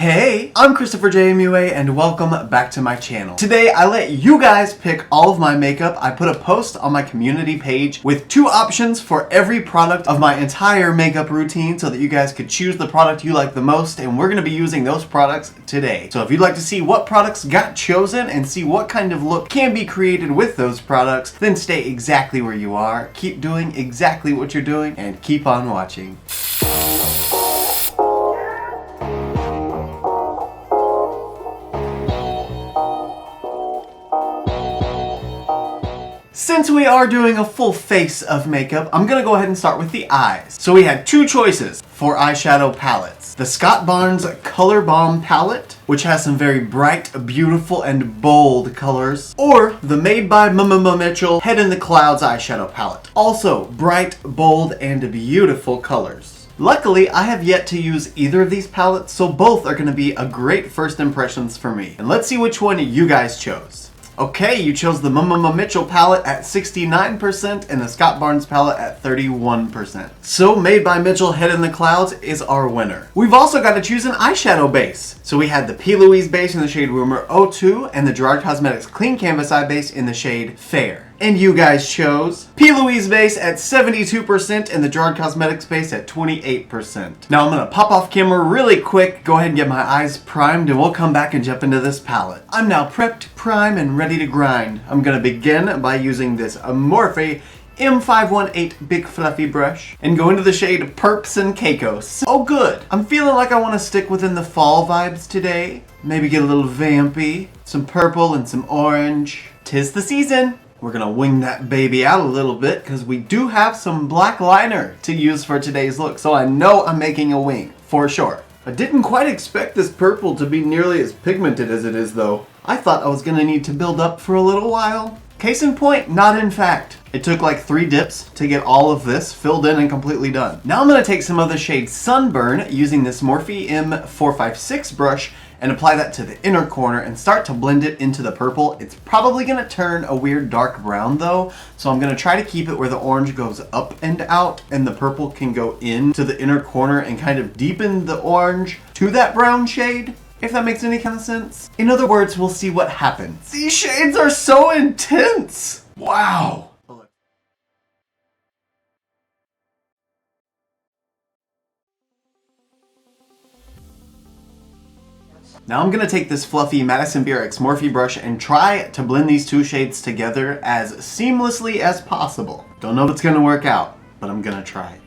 Hey, I'm ChristopherJMUA and welcome back to my channel. Today I let you guys pick all of my makeup. I put a post on my community page with 2 options for every product of my entire makeup routine so that you guys could choose the product you like the most, and we're going to be using those products today. So if you'd like to see what products got chosen and see what kind of look can be created with those products, then stay exactly where you are, keep doing exactly what you're doing, and keep on watching. Since we are doing a full face of makeup, I'm gonna go ahead and start with the eyes. So we had 2 choices for eyeshadow palettes. The Scott Barnes Color Bomb palette, which has some very bright, beautiful, and bold colors, or the Made by Mitchell Head in the Clouds eyeshadow palette. Also bright, bold, and beautiful colors. Luckily, I have yet to use either of these palettes, so both are gonna be a great first impressions for me. And let's see which one you guys chose. Okay, you chose the Mitchell palette at 69% and the Scott Barnes palette at 31%. So Made by Mitchell Head in the Clouds is our winner. We've also got to choose an eyeshadow base. So we had the P. Louise base in the shade Rumor 02 and the Gerard Cosmetics Clean Canvas Eye base in the shade Fair. And you guys chose P. Louise base at 72% and the Gerard Cosmetics base at 28%. Now I'm going to pop off camera really quick, go ahead and get my eyes primed, and we'll come back and jump into this palette. I'm now prepped, primed, and ready to grind. I'm going to begin by using this Morphe M518 Big Fluffy Brush and go into the shade Perps and Caicos. Oh good! I'm feeling like I want to stick within the fall vibes today. Maybe get a little vampy, some purple and some orange. 'Tis the season! We're gonna wing that baby out a little bit because we do have some black liner to use for today's look, so I know I'm making a wing, for sure. I didn't quite expect this purple to be nearly as pigmented as it is though. I thought I was gonna need to build up for a little while. Case in point, not in fact. It took like 3 dips to get all of this filled in and completely done. Now I'm gonna take some of the shade Sunburn using this Morphe M456 brush and apply that to the inner corner and start to blend it into the purple. It's probably gonna turn a weird dark brown though, so I'm gonna try to keep it where the orange goes up and out and the purple can go into the inner corner and kind of deepen the orange to that brown shade, if that makes any kind of sense. In other words, we'll see what happens. These shades are so intense! Wow! Now I'm going to take this fluffy Madison Beer X Morphe brush and try to blend these 2 shades together as seamlessly as possible. Don't know if it's going to work out, but I'm going to try.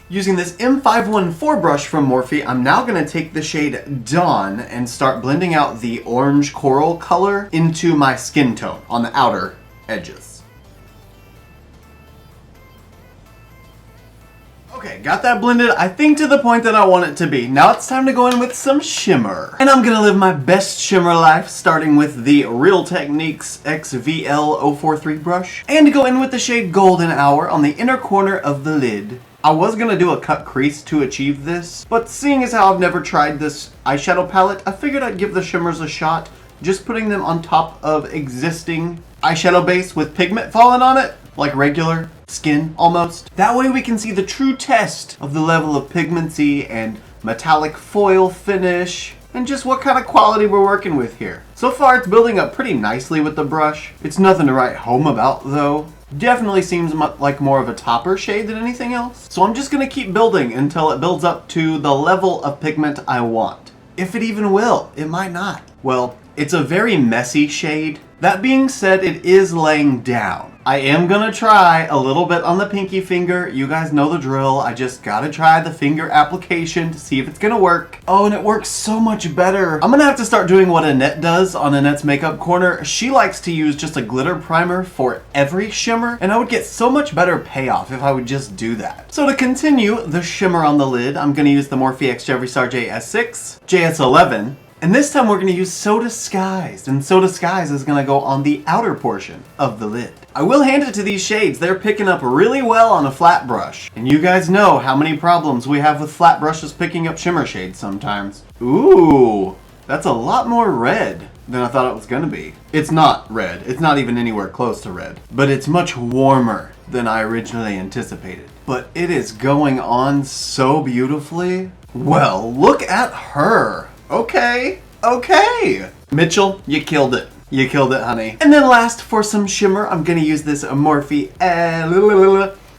Using this M514 brush from Morphe, I'm now going to take the shade Dawn and start blending out the orange coral color into my skin tone on the outer edges. Okay, got that blended, I think to the point that I want it to be. Now it's time to go in with some shimmer. And I'm gonna live my best shimmer life, starting with the Real Techniques XVL043 brush. And go in with the shade Golden Hour on the inner corner of the lid. I was gonna do a cut crease to achieve this, but seeing as how I've never tried this eyeshadow palette, I figured I'd give the shimmers a shot, just putting them on top of existing eyeshadow base with pigment falling on it, like regular skin almost. That way we can see the true test of the level of pigmency and metallic foil finish and just what kind of quality we're working with here. So far it's building up pretty nicely with the brush. It's nothing to write home about though. Definitely seems like more of a topper shade than anything else. So I'm just gonna keep building until it builds up to the level of pigment I want. If it even will, it might not. Well, it's a very messy shade. That being said, it is laying down. I am gonna try a little bit on the pinky finger. You guys know the drill. I just gotta try the finger application to see if it's gonna work. Oh, and it works so much better. I'm gonna have to start doing what Annette does on Annette's Makeup Corner. She likes to use just a glitter primer for every shimmer, and I would get so much better payoff if I would just do that. So to continue the shimmer on the lid, I'm gonna use the Morphe X Jeffree Star JS6, JS11, and this time we're going to use So Disguised, and So Disguised is going to go on the outer portion of the lid. I will hand it to these shades, they're picking up really well on a flat brush. And you guys know how many problems we have with flat brushes picking up shimmer shades sometimes. Ooh, that's a lot more red than I thought it was going to be. It's not red, it's not even anywhere close to red, but it's much warmer than I originally anticipated. but it is going on so beautifully. Well, look at her. Okay. Mitchell, you killed it. You killed it, honey. And then last, for some shimmer, I'm gonna use this Morphe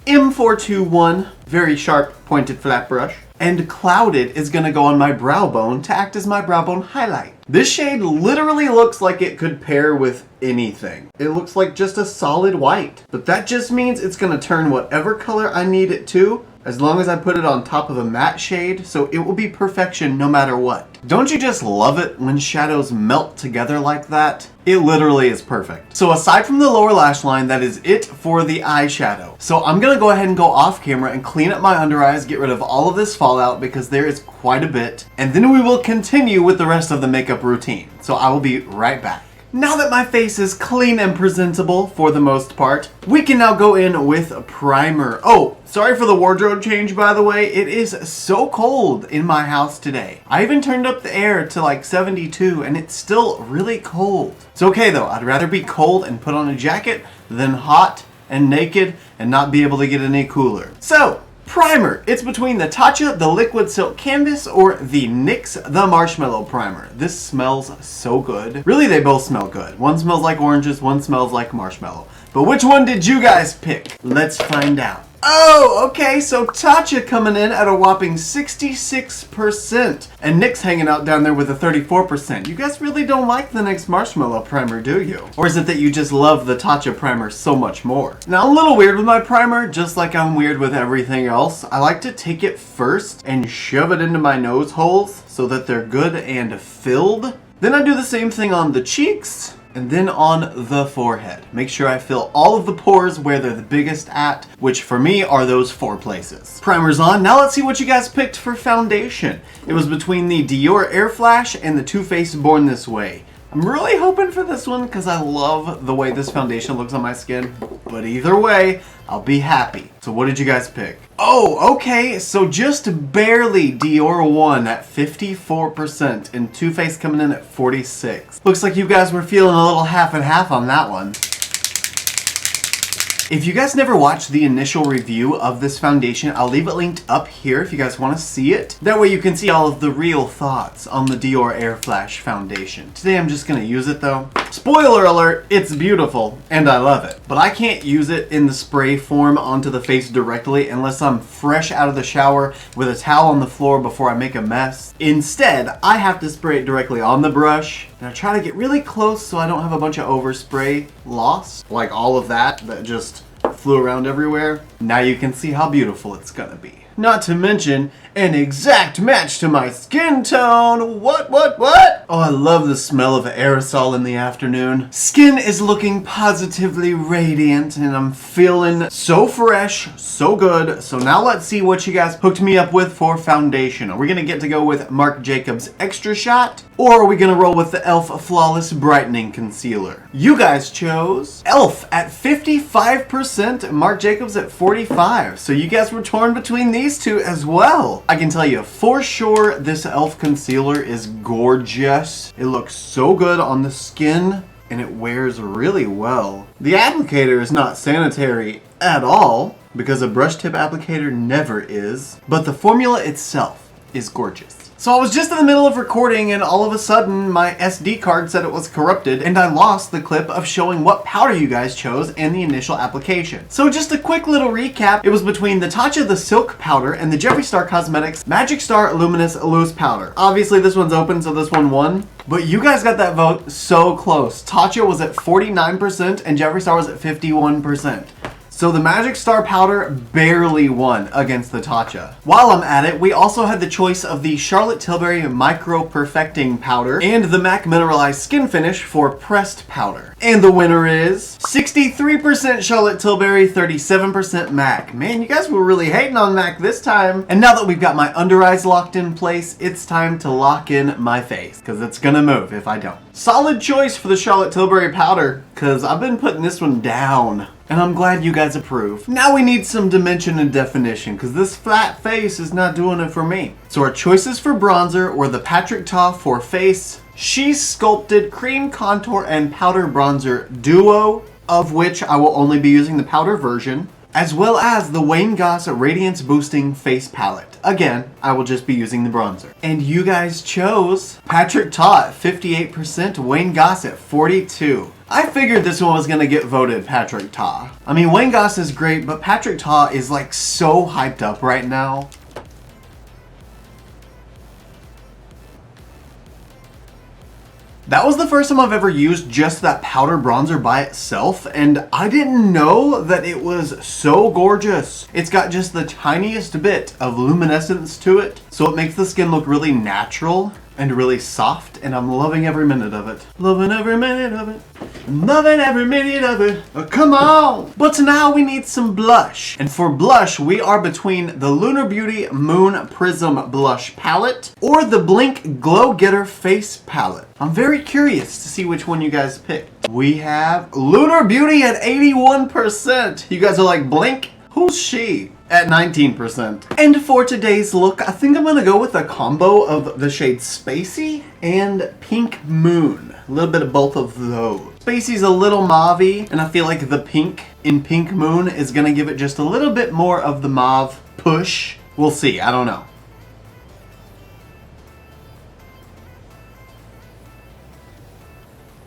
M421, very sharp pointed flat brush. And Clouded is gonna go on my brow bone to act as my brow bone highlight. This shade literally looks like it could pair with anything. It looks like just a solid white, but that just means it's gonna turn whatever color I need it to, as long as I put it on top of a matte shade, so it will be perfection no matter what. Don't you just love it when shadows melt together like that? It literally is perfect. So aside from the lower lash line, that is it for the eyeshadow. So I'm gonna go ahead and go off camera and clean up my under eyes, get rid of all of this fallout because there is quite a bit, and then we will continue with the rest of the makeup routine. So I will be right back. Now that my face is clean and presentable for the most part, we can now go in with a primer. Oh, sorry for the wardrobe change, by the way. It is so cold in my house today. I even turned up the air to like 72 and it's still really cold. It's okay though. I'd rather be cold and put on a jacket than hot and naked and not be able to get any cooler. So, primer. It's between the Tatcha, the Liquid Silk Canvas, or the NYX, the Marshmallow Primer. This smells so good. Really, they both smell good. One smells like oranges, one smells like marshmallow. But which one did you guys pick? Let's find out. Oh, okay, so Tatcha coming in at a whopping 66%. And NYX hanging out down there with a 34%. You guys really don't like the NYX Marshmallow Primer, do you? Or is it that you just love the Tatcha Primer so much more? Now, I'm a little weird with my primer, just like I'm weird with everything else. I like to take it first and shove it into my nose holes so that they're good and filled. Then I do the same thing on the cheeks. And then on the forehead. Make sure I fill all of the pores where they're the biggest at, which for me are those 4 places. Primer's on. Now let's see what you guys picked for foundation. It was between the Dior Air Flash and the Too Faced Born This Way. I'm really hoping for this one because I love the way this foundation looks on my skin. But either way, I'll be happy. So what did you guys pick? Oh, okay, so just barely Dior won at 54% and Too Faced coming in at 46%. Looks like you guys were feeling a little half and half on that one. If you guys never watched the initial review of this foundation, I'll leave it linked up here if you guys want to see it. That way you can see all of the real thoughts on the Dior Air Flash foundation. Today I'm just going to use it though. Spoiler alert, it's beautiful and I love it. But I can't use it in the spray form onto the face directly unless I'm fresh out of the shower with a towel on the floor before I make a mess. Instead, I have to spray it directly on the brush. And I try to get really close so I don't have a bunch of overspray loss. Like all of that just flew around everywhere. Now you can see how beautiful it's gonna be. Not to mention, an exact match to my skin tone. What? Oh, I love the smell of aerosol in the afternoon. Skin is looking positively radiant and I'm feeling so fresh, so good. So now let's see what you guys hooked me up with for foundation. Are we gonna get to go with Marc Jacobs Extra Shot? Or are we gonna roll with the e.l.f. Flawless Brightening Concealer? You guys chose e.l.f. at 55%, Marc Jacobs at 45%. So you guys were torn between these two as well. I can tell you for sure this e.l.f. concealer is gorgeous. It looks so good on the skin and it wears really well. The applicator is not sanitary at all because a brush tip applicator never is, but the formula itself is gorgeous. So I was just in the middle of recording and all of a sudden my SD card said it was corrupted and I lost the clip of showing what powder you guys chose and the initial application. So just a quick little recap. It was between the Tatcha the Silk Powder and the Jeffree Star Cosmetics Magic Star Luminous Loose Powder. Obviously this one's open so this one won. But you guys got that vote so close. Tatcha was at 49% and Jeffree Star was at 51%. So the Magic Star powder barely won against the Tatcha. While I'm at it, we also had the choice of the Charlotte Tilbury Micro Perfecting Powder and the MAC Mineralized Skin Finish for Pressed Powder. And the winner is 63% Charlotte Tilbury, 37% MAC. Man, you guys were really hating on MAC this time. And now that we've got my under eyes locked in place, it's time to lock in my face, because it's gonna move if I don't. Solid choice for the Charlotte Tilbury powder, because I've been putting this one down. And I'm glad you guys approve. Now we need some dimension and definition, because this flat face is not doing it for me. So our choices for bronzer were the Patrick Ta for Face She's Sculpted Cream Contour and Powder Bronzer Duo, of which I will only be using the powder version. as well as the Wayne Goss Radiance Boosting Face Palette. Again, I will just be using the bronzer. And you guys chose Patrick Ta at 58%, Wayne Goss at 42%. I figured this one was gonna get voted Patrick Ta. I mean, Wayne Goss is great, but Patrick Ta is like so hyped up right now. That was the first time I've ever used just that powder bronzer by itself, and I didn't know that it was so gorgeous. It's got just the tiniest bit of luminescence to it, so it makes the skin look really natural and really soft, and I'm loving every minute of it. Loving every minute of it. Loving every minute of it. Oh, come on! But now we need some blush. And for blush, we are between the Lunar Beauty Moon Prism Blush Palette or the Blink Glow Getter Face Palette. I'm very curious to see which one you guys picked. We have Lunar Beauty at 81%. You guys are like, Blink? Who's she? At 19%. And for today's look, I think I'm gonna go with a combo of the shade Spacey and Pink Moon. A little bit of both of those. Spacey's a little mauve-y, and I feel like the pink in Pink Moon is gonna give it just a little bit more of the mauve push. We'll see, I don't know.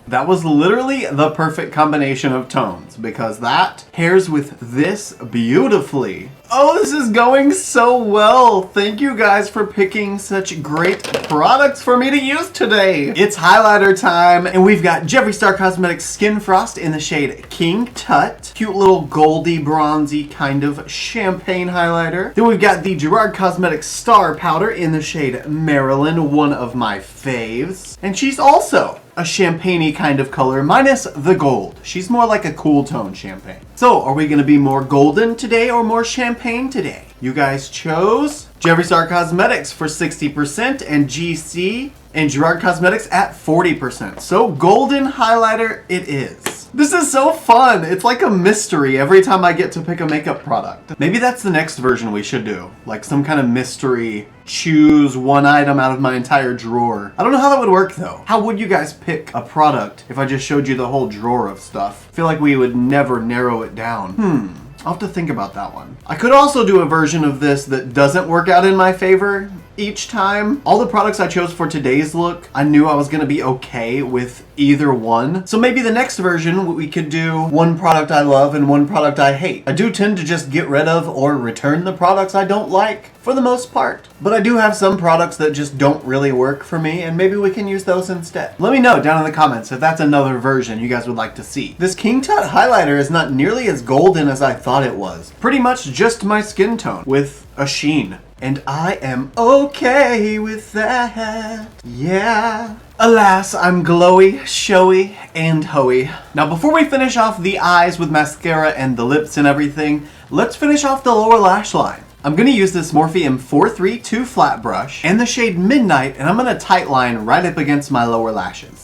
That was literally the perfect combination of tones because that pairs with this beautifully. Oh, this is going so well. Thank you guys for picking such great products for me to use today. It's highlighter time, and we've got Jeffree Star Cosmetics Skin Frost in the shade King Tut. Cute little goldy, bronzy kind of champagne highlighter. Then we've got the Gerard Cosmetics Star Powder in the shade Maryland, one of my faves. And she's also a champagne-y kind of color, minus the gold. She's more like a cool tone champagne. So, are we gonna be more golden today or more champagne today? You guys chose Jeffree Star Cosmetics for 60% and GC and Gerard Cosmetics at 40%. So, golden highlighter it is. This is so fun. It's like a mystery every time I get to pick a makeup product. Maybe that's the next version we should do. Like some kind of mystery, choose one item out of my entire drawer. I don't know how that would work though. How would you guys pick a product if I just showed you the whole drawer of stuff? I feel like we would never narrow it down. I'll have to think about that one. I could also do a version of this that doesn't work out in my favor each time. All the products I chose for today's look, I knew I was gonna be okay with either one. So maybe the next version we could do one product I love and one product I hate. I do tend to just get rid of or return the products I don't like for the most part. But I do have some products that just don't really work for me, and maybe we can use those instead. Let me know down in the comments if that's another version you guys would like to see. This King Tut highlighter is not nearly as golden as I thought it was. Pretty much just my skin tone with a sheen. And I am okay with that. Yeah. Alas, I'm glowy, showy, and hoey. Now before we finish off the eyes with mascara and the lips and everything, let's finish off the lower lash line. I'm going to use this Morphe M432 flat brush and the shade Midnight, and I'm going to tight line right up against my lower lashes.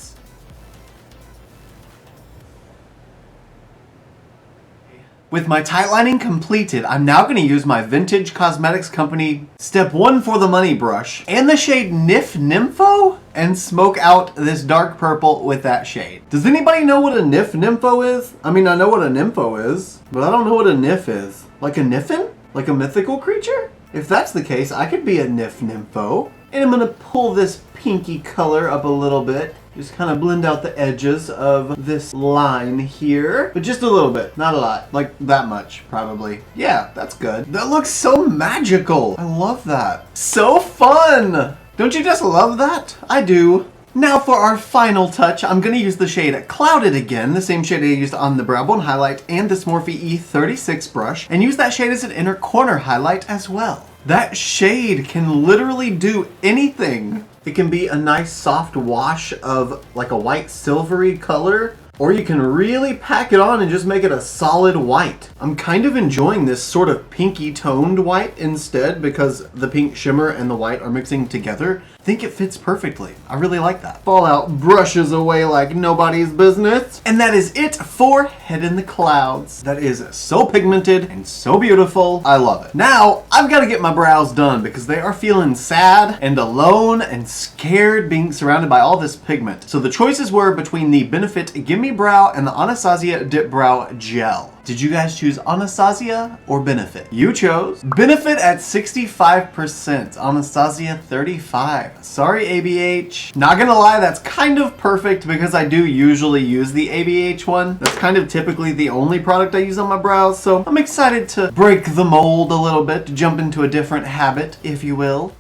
With my tight lining completed, I'm now going to use my Vintage Cosmetics Company Step 1 for the Money brush and the shade Nif Nympho and smoke out this dark purple with that shade. Does anybody know what a Nif Nympho is? I mean, I know what a nympho is, but I don't know what a Nif is. Like a Niffin? Like a mythical creature? If that's the case, I could be a Nif Nympho. And I'm going to pull this pinky color up a little bit. Just kind of blend out the edges of this line here. But just a little bit, not a lot. Like that much, probably. Yeah, that's good. That looks so magical. I love that. So fun! Don't you just love that? I do. Now for our final touch, I'm going to use the shade Clouded again, the same shade I used on the brow bone highlight and this Morphe E36 brush, and use that shade as an inner corner highlight as well. That shade can literally do anything. It can be a nice soft wash of like a white silvery color, or you can really pack it on and just make it a solid white. I'm kind of enjoying this sort of pinky toned white instead because the pink shimmer and the white are mixing together. I think it fits perfectly. I really like that. Fallout brushes away like nobody's business. And that is it for Head in the Clouds. That is so pigmented and so beautiful. I love it. Now, I've got to get my brows done because they are feeling sad and alone and scared being surrounded by all this pigment. So the choices were between the Benefit Gimme Brow and the Anastasia Dip Brow Gel. Did you guys choose Anastasia or Benefit? You chose Benefit at 65%, Anastasia 35%. Sorry, ABH. Not gonna lie, that's kind of perfect because I do usually use the ABH one. That's kind of typically the only product I use on my brows, so I'm excited to break the mold a little bit, to jump into a different habit, if you will.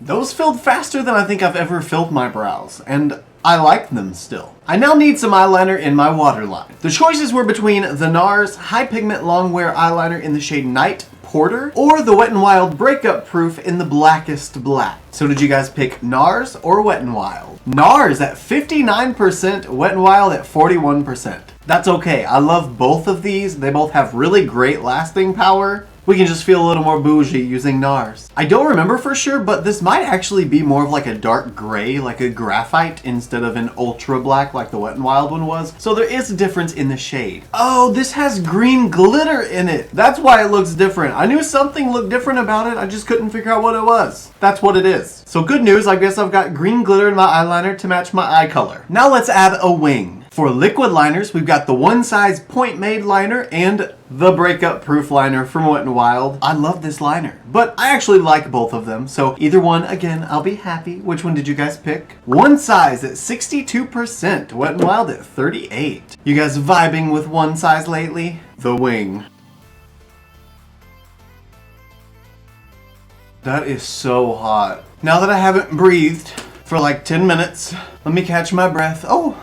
Those filled faster than I think I've ever filled my brows, and I like them still. I now need some eyeliner in my waterline. The choices were between the NARS High Pigment Longwear Eyeliner in the shade Night Porter or the Wet n Wild Breakup Proof in the blackest black. So did you guys pick NARS or Wet n Wild? NARS at 59%, Wet n Wild at 41%. That's okay, I love both of these. They both have really great lasting power. We can just feel a little more bougie using NARS. I don't remember for sure, but this might actually be more of like a dark gray, like a graphite, instead of an ultra black like the Wet n Wild one was. So there is a difference in the shade. Oh, this has green glitter in it. That's why it looks different. I knew something looked different about it, I just couldn't figure out what it was. That's what it is. So good news, I guess I've got green glitter in my eyeliner to match my eye color. Now let's add a wing. For liquid liners, we've got the One Size Point Made liner and the Breakup Proof liner from Wet n Wild. I love this liner, but I actually like both of them, so either one, again, I'll be happy. Which one did you guys pick? One Size at 62%, Wet n Wild at 38%. You guys vibing with One Size lately? The wing. That is so hot. Now that I haven't breathed for like 10 minutes, let me catch my breath. Oh,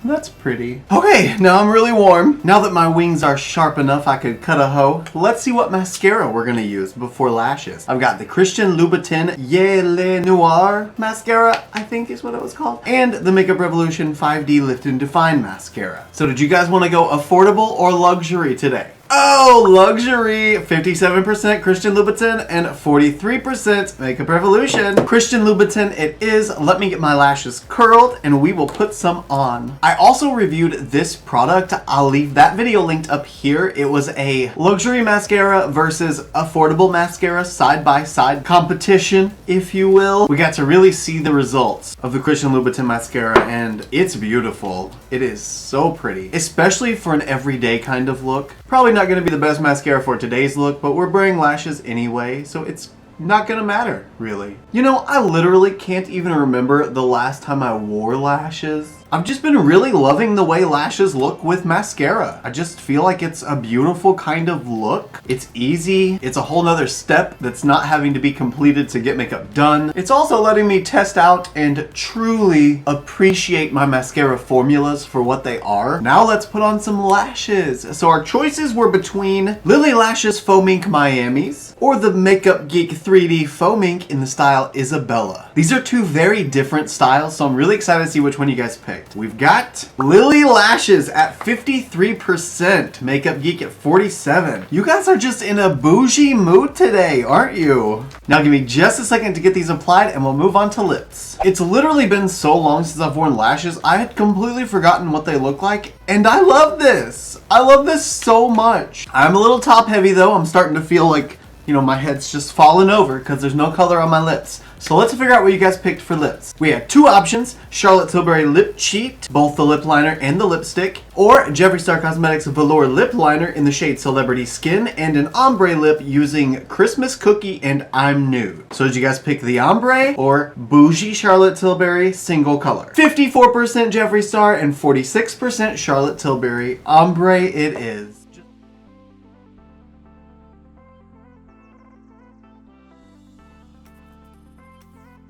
that's pretty. Okay, now I'm really warm. Now that my wings are sharp enough I could cut a hoe, let's see what mascara we're gonna use before lashes. I've got the Christian Louboutin Ye Le Noir mascara, I think is what it was called, and the Makeup Revolution 5D Lift and Define mascara. So did you guys wanna go affordable or luxury today? Oh, luxury! 57% Christian Louboutin and 43% Makeup Revolution. Christian Louboutin it is. Let me get my lashes curled and we will put some on. I also reviewed this product. I'll leave that video linked up here. It was a luxury mascara versus affordable mascara side-by-side competition, if you will. We got to really see the results of the Christian Louboutin mascara and it's beautiful. It is so pretty, especially for an everyday kind of look. Probably not going to be the best mascara for today's look, but we're wearing lashes anyway, so it's not gonna matter, really. You know, I literally can't even remember the last time I wore lashes. I've just been really loving the way lashes look with mascara. I just feel like it's a beautiful kind of look. It's easy. It's a whole nother step that's not having to be completed to get makeup done. It's also letting me test out and truly appreciate my mascara formulas for what they are. Now let's put on some lashes. So our choices were between Lily Lashes Faux Mink Miamis or the Makeup Geek 3D Faux Mink in the style Isabella. These are two very different styles, so I'm really excited to see which one you guys picked. We've got Lily Lashes at 53%, Makeup Geek at 47%. You guys are just in a bougie mood today, aren't you? Now give me just a second to get these applied and we'll move on to lips. It's literally been so long since I've worn lashes, I had completely forgotten what they look like, and I love this. I love this so much. I'm a little top heavy though. I'm starting to feel like, you know, my head's just falling over because there's no color on my lips. So let's figure out what you guys picked for lips. We had two options, Charlotte Tilbury Lip Cheat, both the lip liner and the lipstick, or Jeffree Star Cosmetics Velour Lip Liner in the shade Celebrity Skin, and an ombre lip using Christmas Cookie and I'm Nude. So did you guys pick the ombre or bougie Charlotte Tilbury single color? 54% Jeffree Star and 46% Charlotte Tilbury. Ombre it is.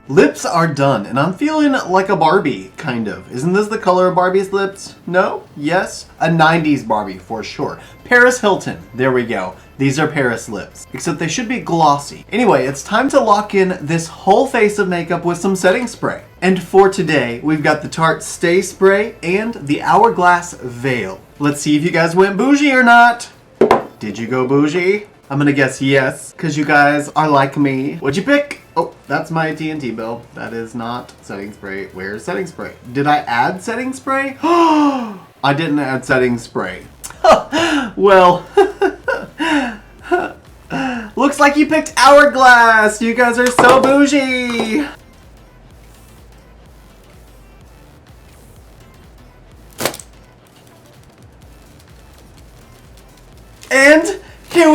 Lips are done, and I'm feeling like a Barbie, kind of. Isn't this the color of Barbie's lips? No? Yes? A 90s Barbie, for sure. Paris Hilton. There we go. These are Paris lips. Except they should be glossy. Anyway, it's time to lock in this whole face of makeup with some setting spray. And for today, we've got the Tarte Stay Spray and the Hourglass Veil. Let's see if you guys went bougie or not. Did you go bougie? I'm gonna guess yes, because you guys are like me. What'd you pick? Oh, that's my TNT bill. That is not setting spray. Where's setting spray? Did I add setting spray? I didn't add setting spray. Well, looks like you picked Hourglass. You guys are so bougie.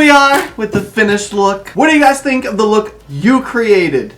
we are with the finished look. What do you guys think of the look you created?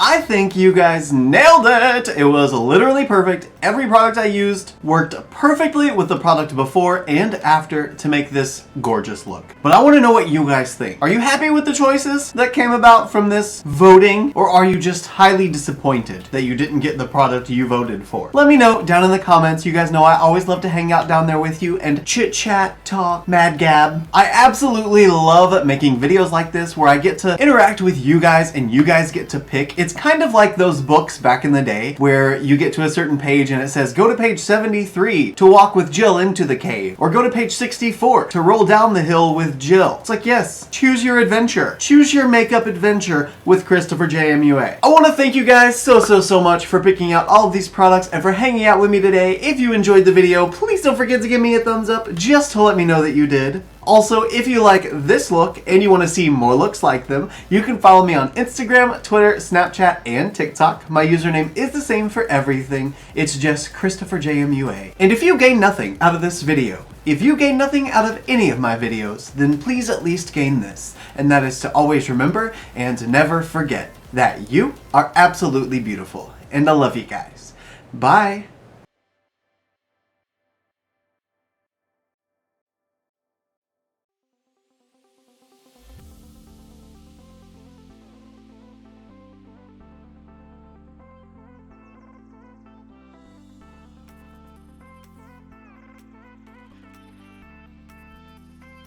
I think you guys nailed it! It was literally perfect. Every product I used worked perfectly with the product before and after to make this gorgeous look. But I want to know what you guys think. Are you happy with the choices that came about from this voting? Or are you just highly disappointed that you didn't get the product you voted for? Let me know down in the comments. You guys know I always love to hang out down there with you and chit chat, talk, mad gab. I absolutely love making videos like this where I get to interact with you guys and you guys get to pick. It's kind of like those books back in the day where you get to a certain page and it says, go to page 73 to walk with Jill into the cave, or go to page 64 to roll down the hill with Jill. It's like, yes, choose your adventure. Choose your makeup adventure with ChristopherJMUA. I want to thank you guys so much for picking out all of these products and for hanging out with me today. If you enjoyed the video, please don't forget to give me a thumbs up just to let me know that you did. Also, if you like this look and you want to see more looks like them, you can follow me on Instagram, Twitter, Snapchat, and TikTok. My username is the same for everything. It's just ChristopherJMUA. And if you gain nothing out of this video, if you gain nothing out of any of my videos, then please at least gain this. And that is to always remember and to never forget that you are absolutely beautiful. And I love you guys. Bye.